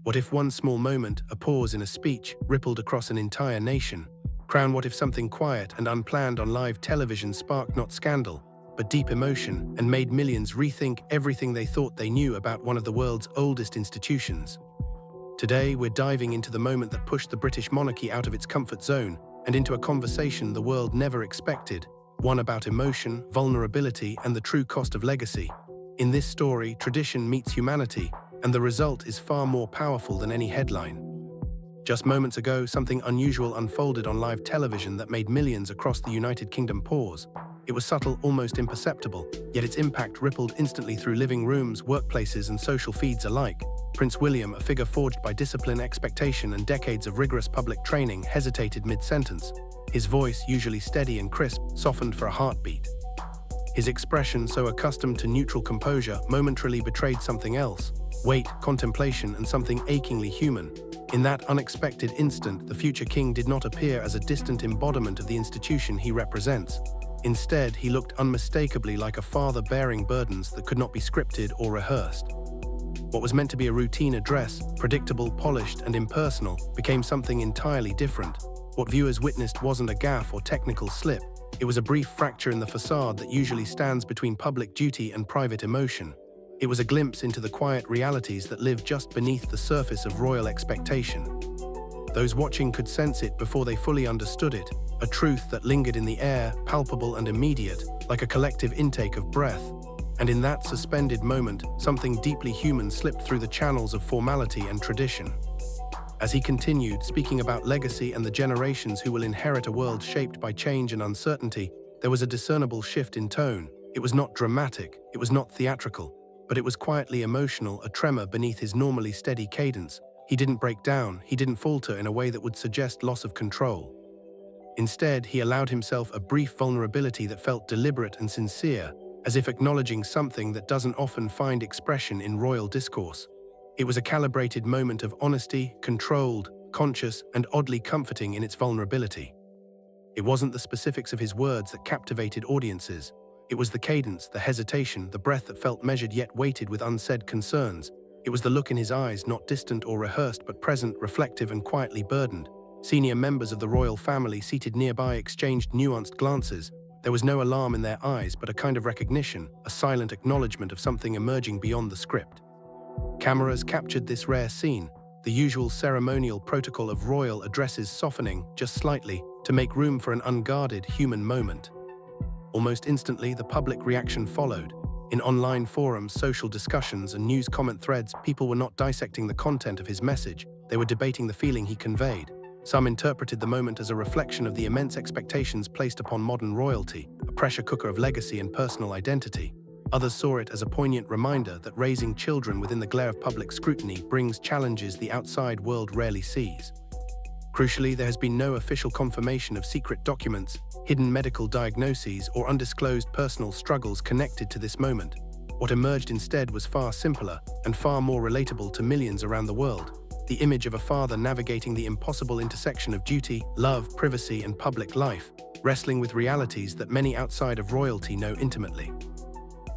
What if one small moment, a pause in a speech, rippled across an entire nation? Crown, what if something quiet and unplanned on live television sparked not scandal, but deep emotion and made millions rethink everything they thought they knew about one of the world's oldest institutions? Today, we're diving into the moment that pushed the British monarchy out of its comfort zone and into a conversation the world never expected, one about emotion, vulnerability, and the true cost of legacy. In this story, tradition meets humanity, and the result is far more powerful than any headline. Just moments ago, something unusual unfolded on live television that made millions across the United Kingdom pause. It was subtle, almost imperceptible, yet its impact rippled instantly through living rooms, workplaces, and social feeds alike. Prince William, a figure forged by discipline, expectation, and decades of rigorous public training, hesitated mid-sentence. His voice, usually steady and crisp, softened for a heartbeat. His expression, so accustomed to neutral composure, momentarily betrayed something else: weight, contemplation, and something achingly human. In that unexpected instant, the future king did not appear as a distant embodiment of the institution he represents. Instead, he looked unmistakably like a father bearing burdens that could not be scripted or rehearsed. What was meant to be a routine address, predictable, polished, and impersonal, became something entirely different. What viewers witnessed wasn't a gaffe or technical slip. It was a brief fracture in the facade that usually stands between public duty and private emotion. It was a glimpse into the quiet realities that live just beneath the surface of royal expectation. Those watching could sense it before they fully understood it, a truth that lingered in the air, palpable and immediate, like a collective intake of breath. And in that suspended moment, something deeply human slipped through the channels of formality and tradition. As he continued, speaking about legacy and the generations who will inherit a world shaped by change and uncertainty, there was a discernible shift in tone. It was not dramatic, it was not theatrical, but it was quietly emotional, a tremor beneath his normally steady cadence. He didn't break down, he didn't falter in a way that would suggest loss of control. Instead, he allowed himself a brief vulnerability that felt deliberate and sincere, as if acknowledging something that doesn't often find expression in royal discourse. It was a calibrated moment of honesty, controlled, conscious, and oddly comforting in its vulnerability. It wasn't the specifics of his words that captivated audiences. It was the cadence, the hesitation, the breath that felt measured yet weighted with unsaid concerns. It was the look in his eyes, not distant or rehearsed, but present, reflective, and quietly burdened. Senior members of the royal family seated nearby exchanged nuanced glances. There was no alarm in their eyes, but a kind of recognition, a silent acknowledgement of something emerging beyond the script. Cameras captured this rare scene, the usual ceremonial protocol of royal addresses softening, just slightly, to make room for an unguarded human moment. Almost instantly, the public reaction followed. In online forums, social discussions, and news comment threads, people were not dissecting the content of his message, they were debating the feeling he conveyed. Some interpreted the moment as a reflection of the immense expectations placed upon modern royalty, a pressure cooker of legacy and personal identity. Others saw it as a poignant reminder that raising children within the glare of public scrutiny brings challenges the outside world rarely sees. Crucially, there has been no official confirmation of secret documents, hidden medical diagnoses, or undisclosed personal struggles connected to this moment. What emerged instead was far simpler and far more relatable to millions around the world. The image of a father navigating the impossible intersection of duty, love, privacy, and public life, wrestling with realities that many outside of royalty know intimately.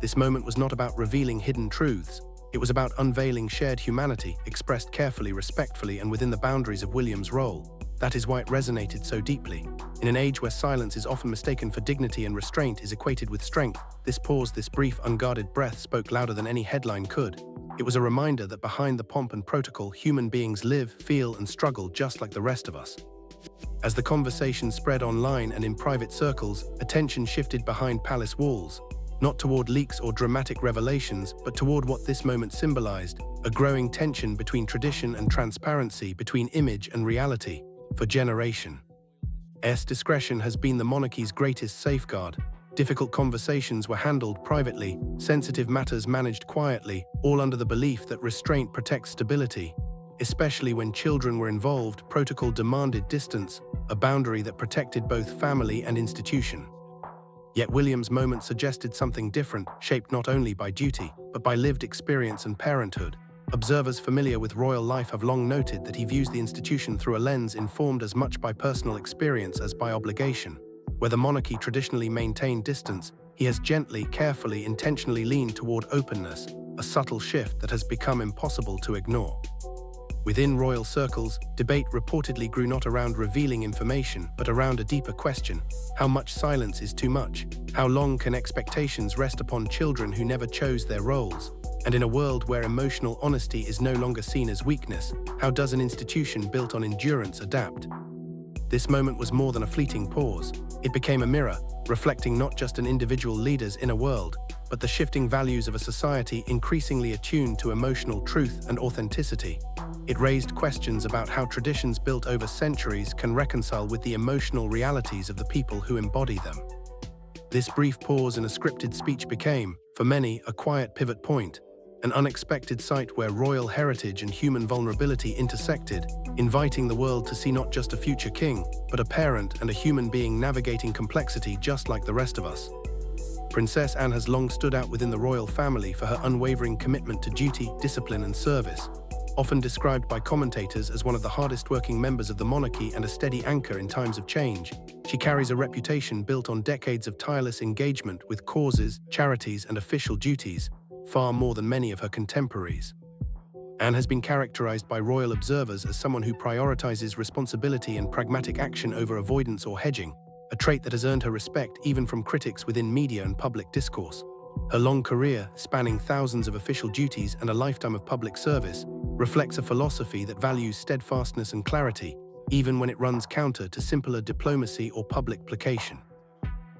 This moment was not about revealing hidden truths. It was about unveiling shared humanity, expressed carefully, respectfully, and within the boundaries of William's role. That is why it resonated so deeply. In an age where silence is often mistaken for dignity and restraint is equated with strength, this pause, this brief, unguarded breath spoke louder than any headline could. It was a reminder that behind the pomp and protocol, human beings live, feel, and struggle just like the rest of us. As the conversation spread online and in private circles, attention shifted behind palace walls. Not toward leaks or dramatic revelations, but toward what this moment symbolized, a growing tension between tradition and transparency, between image and reality, for generations. Discretion has been the monarchy's greatest safeguard. Difficult conversations were handled privately, sensitive matters managed quietly, all under the belief that restraint protects stability. Especially when children were involved, protocol demanded distance, a boundary that protected both family and institution. Yet William's moment suggested something different, shaped not only by duty, but by lived experience and parenthood. Observers familiar with royal life have long noted that he views the institution through a lens informed as much by personal experience as by obligation. Where the monarchy traditionally maintained distance, he has gently, carefully, intentionally leaned toward openness, a subtle shift that has become impossible to ignore. Within royal circles, debate reportedly grew not around revealing information, but around a deeper question: how much silence is too much? How long can expectations rest upon children who never chose their roles? And in a world where emotional honesty is no longer seen as weakness, how does an institution built on endurance adapt? This moment was more than a fleeting pause. It became a mirror, reflecting not just an individual leader's inner world, but the shifting values of a society increasingly attuned to emotional truth and authenticity. It raised questions about how traditions built over centuries can reconcile with the emotional realities of the people who embody them. This brief pause in a scripted speech became, for many, a quiet pivot point, an unexpected sight where royal heritage and human vulnerability intersected, inviting the world to see not just a future king, but a parent and a human being navigating complexity just like the rest of us. Princess Anne has long stood out within the royal family for her unwavering commitment to duty, discipline, and service. Often described by commentators as one of the hardest-working members of the monarchy and a steady anchor in times of change, she carries a reputation built on decades of tireless engagement with causes, charities, and official duties, far more than many of her contemporaries. Anne has been characterized by royal observers as someone who prioritizes responsibility and pragmatic action over avoidance or hedging, a trait that has earned her respect even from critics within media and public discourse. Her long career, spanning thousands of official duties and a lifetime of public service, reflects a philosophy that values steadfastness and clarity, even when it runs counter to simpler diplomacy or public placation.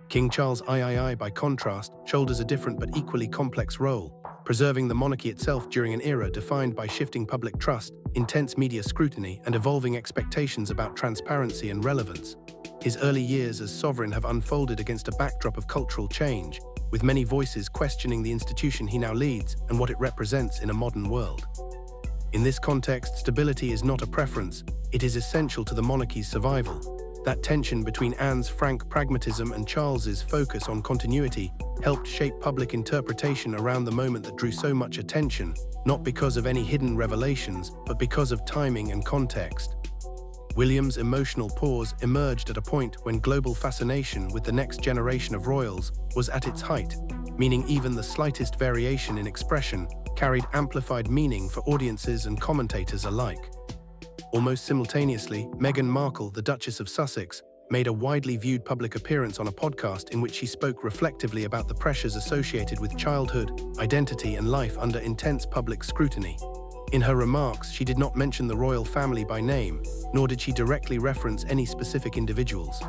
King Charles III, by contrast, shoulders a different but equally complex role, preserving the monarchy itself during an era defined by shifting public trust, intense media scrutiny, and evolving expectations about transparency and relevance. His early years as sovereign have unfolded against a backdrop of cultural change, with many voices questioning the institution he now leads and what it represents in a modern world. In this context, stability is not a preference, it is essential to the monarchy's survival. That tension between Anne's frank pragmatism and Charles's focus on continuity helped shape public interpretation around the moment that drew so much attention, not because of any hidden revelations, but because of timing and context. William's emotional pause emerged at a point when global fascination with the next generation of royals was at its height, meaning even the slightest variation in expression carried amplified meaning for audiences and commentators alike. Almost simultaneously, Meghan Markle, the Duchess of Sussex, made a widely viewed public appearance on a podcast in which she spoke reflectively about the pressures associated with childhood, identity, and life under intense public scrutiny. In her remarks, she did not mention the royal family by name, nor did she directly reference any specific individuals.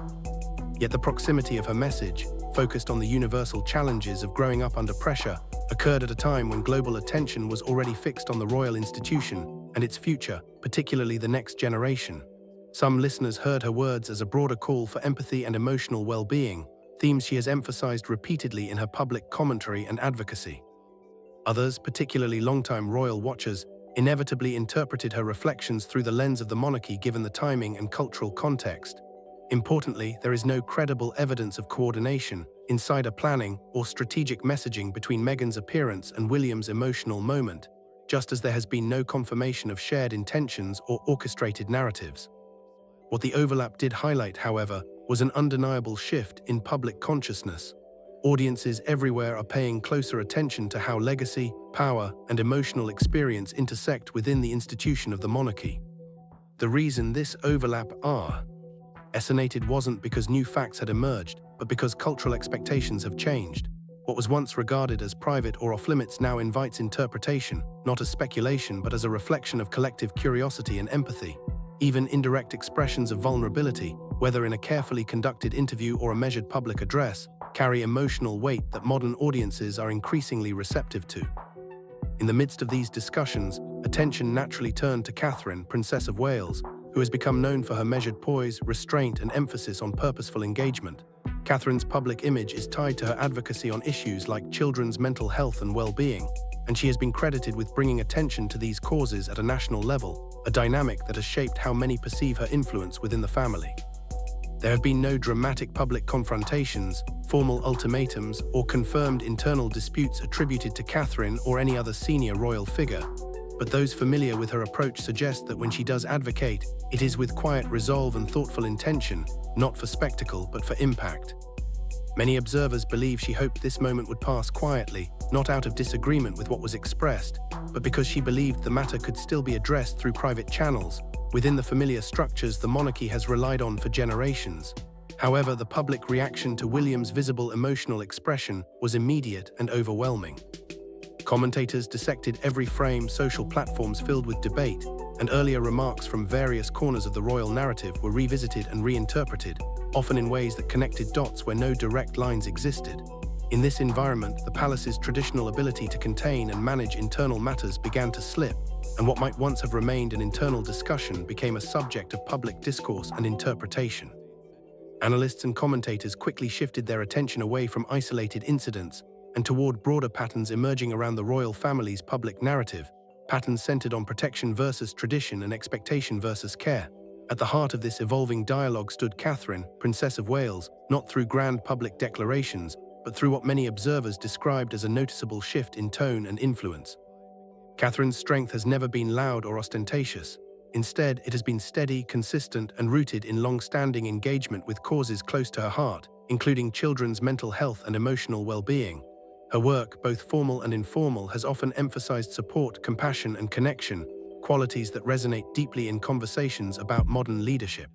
Yet the proximity of her message, focused on the universal challenges of growing up under pressure, occurred at a time when global attention was already fixed on the royal institution and its future, particularly the next generation. Some listeners heard her words as a broader call for empathy and emotional well-being, themes she has emphasized repeatedly in her public commentary and advocacy. Others, particularly longtime royal watchers, inevitably interpreted her reflections through the lens of the monarchy given the timing and cultural context. Importantly, there is no credible evidence of coordination, insider planning, or strategic messaging between Meghan's appearance and William's emotional moment, just as there has been no confirmation of shared intentions or orchestrated narratives. What the overlap did highlight, however, was an undeniable shift in public consciousness. Audiences everywhere are paying closer attention to how legacy, power, and emotional experience intersect within the institution of the monarchy. The reason this overlap resonated wasn't because new facts had emerged, but because cultural expectations have changed. What was once regarded as private or off-limits now invites interpretation, not as speculation but as a reflection of collective curiosity and empathy. Even indirect expressions of vulnerability, whether in a carefully conducted interview or a measured public address, carry emotional weight that modern audiences are increasingly receptive to. In the midst of these discussions, attention naturally turned to Catherine, Princess of Wales, who has become known for her measured poise, restraint, and emphasis on purposeful engagement. Catherine's public image is tied to her advocacy on issues like children's mental health and well-being, and she has been credited with bringing attention to these causes at a national level, a dynamic that has shaped how many perceive her influence within the family. There have been no dramatic public confrontations, formal ultimatums, or confirmed internal disputes attributed to Catherine or any other senior royal figure, but those familiar with her approach suggest that when she does advocate, it is with quiet resolve and thoughtful intention, not for spectacle but for impact. Many observers believe she hoped this moment would pass quietly, not out of disagreement with what was expressed, but because she believed the matter could still be addressed through private channels, within the familiar structures the monarchy has relied on for generations. However, the public reaction to William's visible emotional expression was immediate and overwhelming. Commentators dissected every frame, social platforms filled with debate, and earlier remarks from various corners of the royal narrative were revisited and reinterpreted, often in ways that connected dots where no direct lines existed. In this environment, the palace's traditional ability to contain and manage internal matters began to slip, and what might once have remained an internal discussion became a subject of public discourse and interpretation. Analysts and commentators quickly shifted their attention away from isolated incidents and toward broader patterns emerging around the royal family's public narrative, patterns centered on protection versus tradition and expectation versus care. At the heart of this evolving dialogue stood Catherine, Princess of Wales, not through grand public declarations, but through what many observers described as a noticeable shift in tone and influence. Catherine's strength has never been loud or ostentatious. Instead, it has been steady, consistent, and rooted in long-standing engagement with causes close to her heart, including children's mental health and emotional well-being. Her work, both formal and informal, has often emphasized support, compassion, and connection, qualities that resonate deeply in conversations about modern leadership.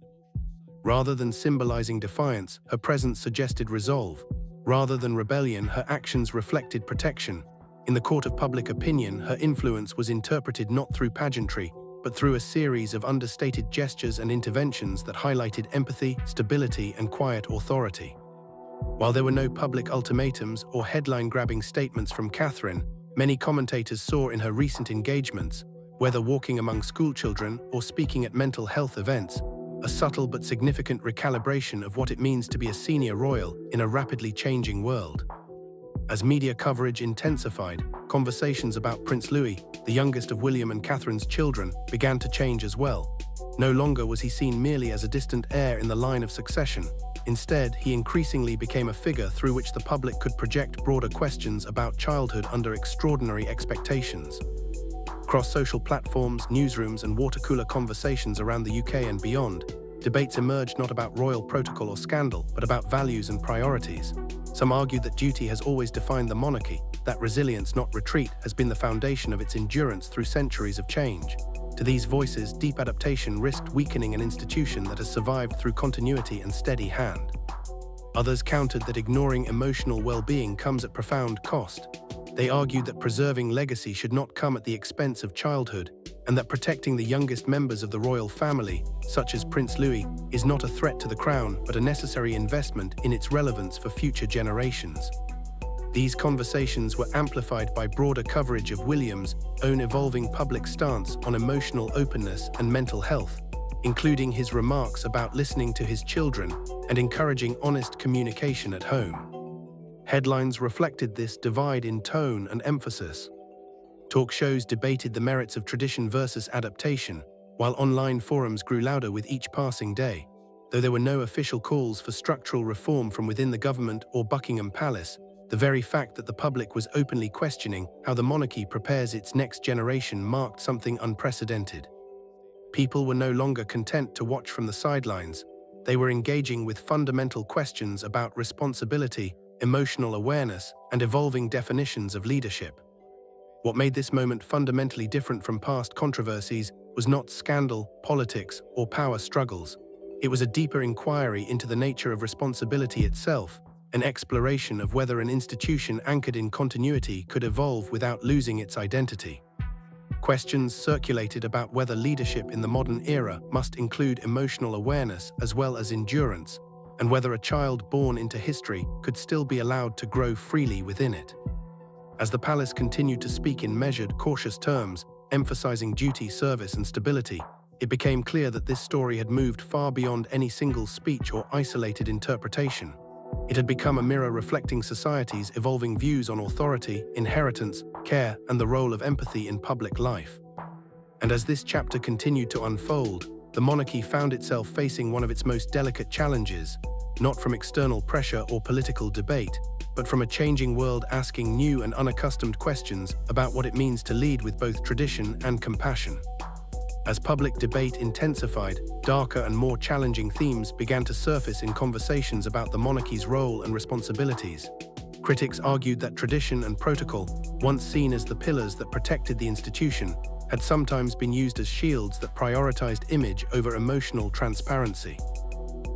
Rather than symbolizing defiance, her presence suggested resolve. Rather than rebellion, her actions reflected protection. In the court of public opinion, her influence was interpreted not through pageantry, but through a series of understated gestures and interventions that highlighted empathy, stability, and quiet authority. While there were no public ultimatums or headline-grabbing statements from Catherine, many commentators saw in her recent engagements, whether walking among schoolchildren or speaking at mental health events, a subtle but significant recalibration of what it means to be a senior royal in a rapidly changing world. As media coverage intensified, conversations about Prince Louis, the youngest of William and Catherine's children, began to change as well. No longer was he seen merely as a distant heir in the line of succession. Instead, he increasingly became a figure through which the public could project broader questions about childhood under extraordinary expectations. Across social platforms, newsrooms, and water-cooler conversations around the UK and beyond, debates emerged not about royal protocol or scandal, but about values and priorities. Some argued that duty has always defined the monarchy, that resilience, not retreat, has been the foundation of its endurance through centuries of change. To these voices, deep adaptation risked weakening an institution that has survived through continuity and steady hand. Others countered that ignoring emotional well-being comes at profound cost. They argued that preserving legacy should not come at the expense of childhood, and that protecting the youngest members of the royal family, such as Prince Louis, is not a threat to the crown, but a necessary investment in its relevance for future generations. These conversations were amplified by broader coverage of William's own evolving public stance on emotional openness and mental health, including his remarks about listening to his children and encouraging honest communication at home. Headlines reflected this divide in tone and emphasis. Talk shows debated the merits of tradition versus adaptation, while online forums grew louder with each passing day. Though there were no official calls for structural reform from within the government or Buckingham Palace, the very fact that the public was openly questioning how the monarchy prepares its next generation marked something unprecedented. People were no longer content to watch from the sidelines. They were engaging with fundamental questions about responsibility, emotional awareness, and evolving definitions of leadership. What made this moment fundamentally different from past controversies was not scandal, politics, or power struggles. It was a deeper inquiry into the nature of responsibility itself, an exploration of whether an institution anchored in continuity could evolve without losing its identity. Questions circulated about whether leadership in the modern era must include emotional awareness as well as endurance, and whether a child born into history could still be allowed to grow freely within it. As the palace continued to speak in measured, cautious terms, emphasizing duty, service, and stability, it became clear that this story had moved far beyond any single speech or isolated interpretation. It had become a mirror reflecting society's evolving views on authority, inheritance, care, and the role of empathy in public life. And as this chapter continued to unfold, the monarchy found itself facing one of its most delicate challenges, not from external pressure or political debate, but from a changing world asking new and unaccustomed questions about what it means to lead with both tradition and compassion. As public debate intensified, darker and more challenging themes began to surface in conversations about the monarchy's role and responsibilities. Critics argued that tradition and protocol, once seen as the pillars that protected the institution, had sometimes been used as shields that prioritized image over emotional transparency.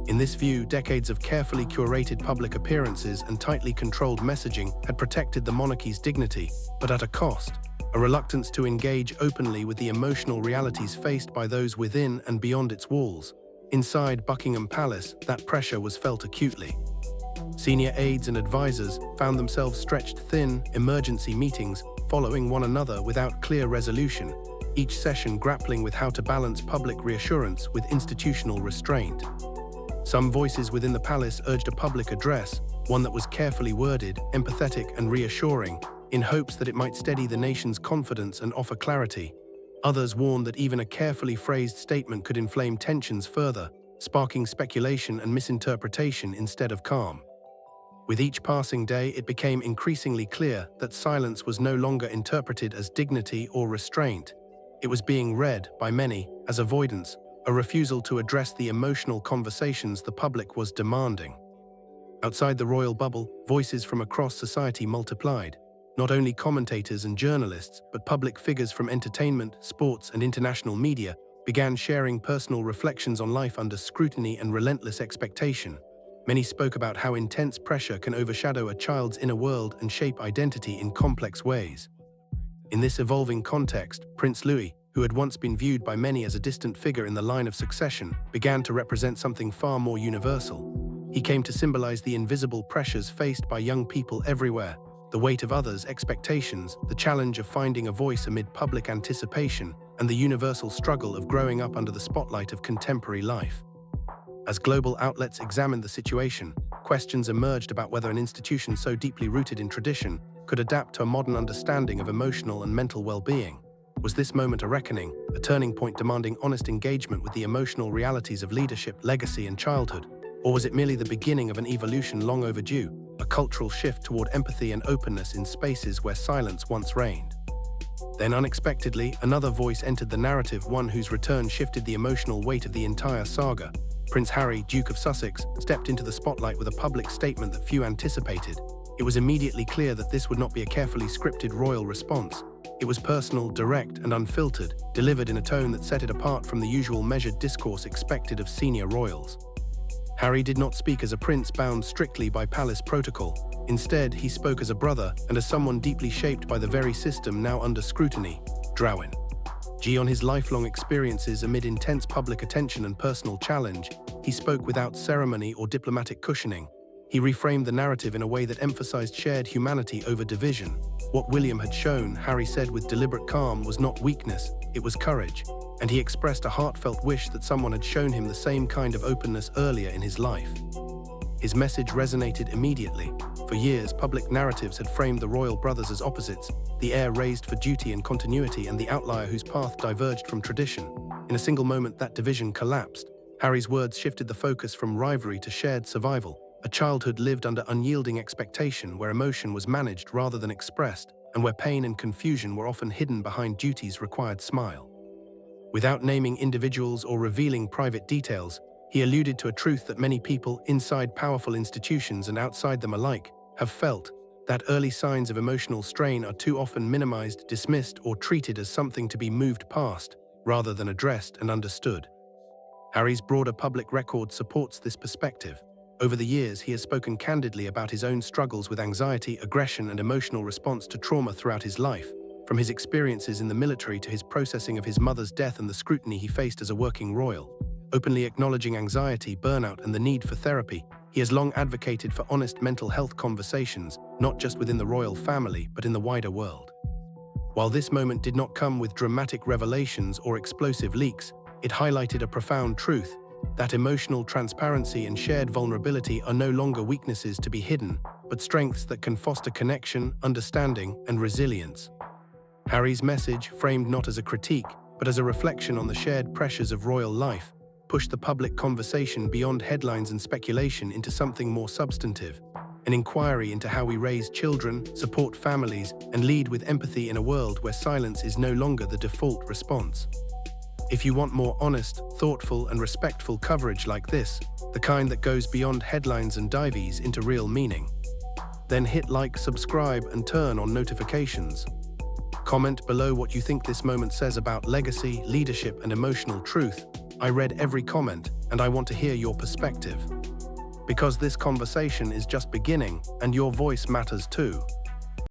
In this view, decades of carefully curated public appearances and tightly controlled messaging had protected the monarchy's dignity, but at a cost: a reluctance to engage openly with the emotional realities faced by those within and beyond its walls. Inside Buckingham Palace, that pressure was felt acutely. Senior aides and advisors found themselves stretched thin, emergency meetings following one another without clear resolution, each session grappling with how to balance public reassurance with institutional restraint. Some voices within the palace urged a public address, one that was carefully worded, empathetic and reassuring, in hopes that it might steady the nation's confidence and offer clarity. Others warned that even a carefully phrased statement could inflame tensions further, sparking speculation and misinterpretation instead of calm. With each passing day, it became increasingly clear that silence was no longer interpreted as dignity or restraint. It was being read, by many, as avoidance, a refusal to address the emotional conversations the public was demanding. Outside the royal bubble, voices from across society multiplied. Not only commentators and journalists, but public figures from entertainment, sports, and international media began sharing personal reflections on life under scrutiny and relentless expectation. Many spoke about how intense pressure can overshadow a child's inner world and shape identity in complex ways. In this evolving context, Prince Louis, who had once been viewed by many as a distant figure in the line of succession, began to represent something far more universal. He came to symbolize the invisible pressures faced by young people everywhere: the weight of others' expectations, the challenge of finding a voice amid public anticipation, and the universal struggle of growing up under the spotlight of contemporary life. As global outlets examined the situation, questions emerged about whether an institution so deeply rooted in tradition could adapt to a modern understanding of emotional and mental well-being. Was this moment a reckoning, a turning point demanding honest engagement with the emotional realities of leadership, legacy, and childhood? Or was it merely the beginning of an evolution long overdue, a cultural shift toward empathy and openness in spaces where silence once reigned? Then unexpectedly, another voice entered the narrative, one whose return shifted the emotional weight of the entire saga. Prince Harry, Duke of Sussex, stepped into the spotlight with a public statement that few anticipated. It was immediately clear that this would not be a carefully scripted royal response. It was personal, direct, and unfiltered, delivered in a tone that set it apart from the usual measured discourse expected of senior royals. Harry did not speak as a prince bound strictly by palace protocol. Instead, he spoke as a brother and as someone deeply shaped by the very system now under scrutiny: Drowin. On his lifelong experiences amid intense public attention and personal challenge, he spoke without ceremony or diplomatic cushioning. He reframed the narrative in a way that emphasized shared humanity over division. What William had shown, Harry said with deliberate calm, was not weakness, it was courage. And he expressed a heartfelt wish that someone had shown him the same kind of openness earlier in his life. His message resonated immediately. For years, public narratives had framed the royal brothers as opposites: the heir raised for duty and continuity, and the outlier whose path diverged from tradition. In a single moment, that division collapsed. Harry's words shifted the focus from rivalry to shared survival, a childhood lived under unyielding expectation, where emotion was managed rather than expressed, and where pain and confusion were often hidden behind duty's required smile. Without naming individuals or revealing private details, he alluded to a truth that many people, inside powerful institutions and outside them alike, have felt: that early signs of emotional strain are too often minimized, dismissed, or treated as something to be moved past, rather than addressed and understood. Harry's broader public record supports this perspective. Over the years, he has spoken candidly about his own struggles with anxiety, aggression, and emotional response to trauma throughout his life, from his experiences in the military to his processing of his mother's death and the scrutiny he faced as a working royal. Openly acknowledging anxiety, burnout, and the need for therapy, he has long advocated for honest mental health conversations, not just within the royal family, but in the wider world. While this moment did not come with dramatic revelations or explosive leaks, it highlighted a profound truth: that emotional transparency and shared vulnerability are no longer weaknesses to be hidden, but strengths that can foster connection, understanding, and resilience. Harry's message, framed not as a critique, but as a reflection on the shared pressures of royal life, pushed the public conversation beyond headlines and speculation into something more substantive: an inquiry into how we raise children, support families, and lead with empathy in a world where silence is no longer the default response. If you want more honest, thoughtful, and respectful coverage like this, the kind that goes beyond headlines and dives into real meaning, then hit like, subscribe, and turn on notifications. Comment below what you think this moment says about legacy, leadership, and emotional truth. I read every comment, and I want to hear your perspective. Because this conversation is just beginning, and your voice matters too.